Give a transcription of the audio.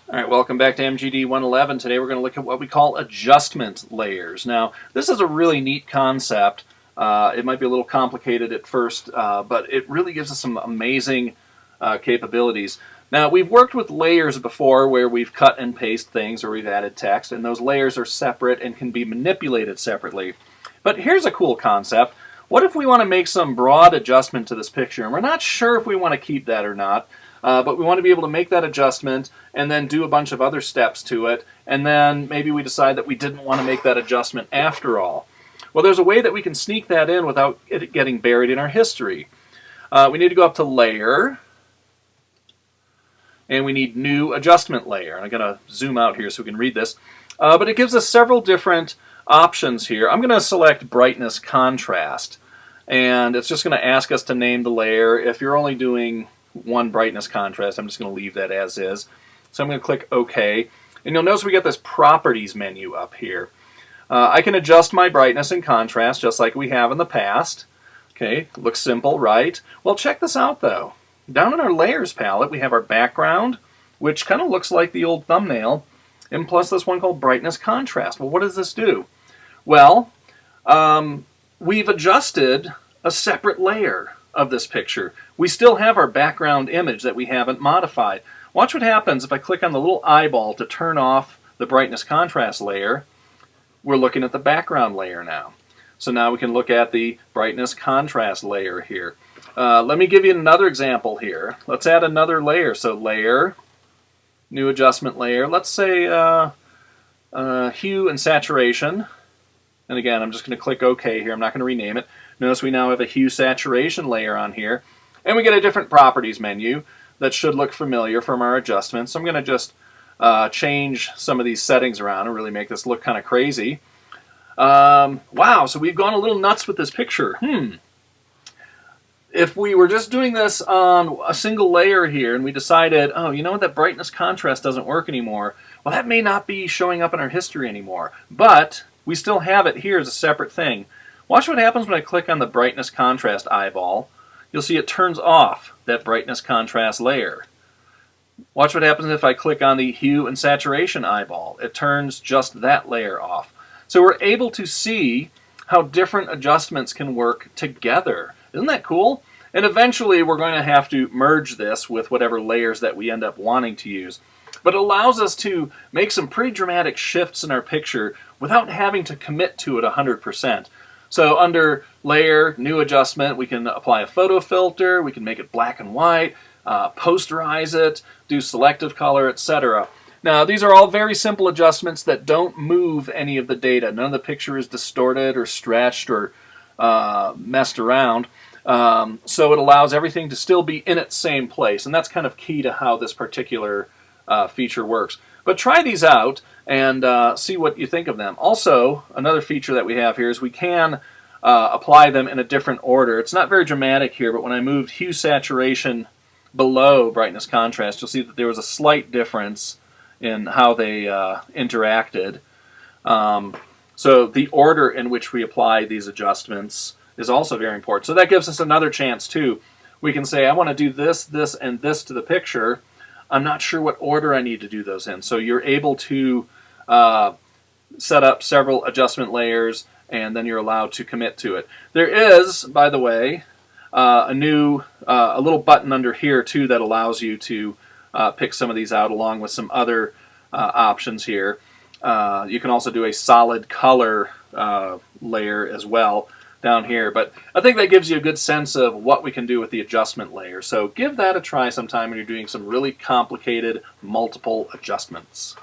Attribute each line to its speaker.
Speaker 1: All right, welcome back to MGD 111. Today we're going to look at what we call adjustment layers. Now, this is a really neat concept. It might be a little complicated at first, but it really gives us some amazing capabilities. Now, we've worked with layers before where we've cut and pasted things or we've added text, and those layers are separate and can be manipulated separately. But here's a cool concept. What if we want to make some broad adjustment to this picture, and we're not sure if we want to keep that or not, but we want to be able to make that adjustment and then do a bunch of other steps to it, and then maybe we decide that we didn't want to make that adjustment after all. Well, there's a way that we can sneak that in without it getting buried in our history. We need to go up to Layer, and we need New Adjustment Layer. And I'm going to zoom out here so we can read this. But it gives us several different options here. I'm going to select Brightness Contrast, and it's just going to ask us to name the layer. If you're only doing one brightness contrast, I'm just going to leave that as is. So I'm going to click OK, and you'll notice we get this Properties menu up here. I can adjust my brightness and contrast just like we have in the past. Okay, looks simple, right? Well, check this out though. Down in our Layers palette, we have our background, which kind of looks like the old thumbnail, and plus this one called Brightness Contrast. Well, what does this do? Well, we've adjusted a separate layer of this picture. We still have our background image that we haven't modified. Watch what happens if I click on the little eyeball to turn off the brightness contrast layer. We're looking at the background layer now. So now we can look at the brightness contrast layer here. Let me give you another example here. Let's add another layer. So Layer, New Adjustment Layer. Let's say Hue and Saturation. And again, I'm just going to click OK here. I'm not going to rename it. Notice we now have a hue saturation layer on here. And we get a different properties menu that should look familiar from our adjustments. So I'm going to just change some of these settings around and really make this look kind of crazy. Wow, so we've gone a little nuts with this picture. If we were just doing this on a single layer here and we decided, oh, you know what, that brightness contrast doesn't work anymore, well, that may not be showing up in our history anymore. But we still have it here as a separate thing. Watch what happens when I click on the brightness contrast eyeball. You'll see it turns off that brightness contrast layer. Watch what happens if I click on the hue and saturation eyeball. It turns just that layer off. So we're able to see how different adjustments can work together. Isn't that cool? And eventually we're going to have to merge this with whatever layers that we end up wanting to use. But it allows us to make some pretty dramatic shifts in our picture without having to commit to it 100%. So under Layer, New Adjustment, we can apply a photo filter, we can make it black and white, posterize it, do selective color, etc. Now these are all very simple adjustments that don't move any of the data. None of the picture is distorted or stretched or messed around. So it allows everything to still be in its same place, and that's kind of key to how this particular feature works. But try these out and see what you think of them. Also, another feature that we have here is we can apply them in a different order. It's not very dramatic here, but when I moved hue saturation below brightness contrast, you'll see that there was a slight difference in how they interacted. So the order in which we apply these adjustments is also very important. So that gives us another chance too. We can say, I want to do this, this, and this to the picture. I'm not sure what order I need to do those in. So you're able to set up several adjustment layers, and then you're allowed to commit to it. There is, by the way, a little button under here too that allows you to pick some of these out along with some other options here. You can also do a solid color layer as well down here, but I think that gives you a good sense of what we can do with the adjustment layer. So give that a try sometime when you're doing some really complicated multiple adjustments.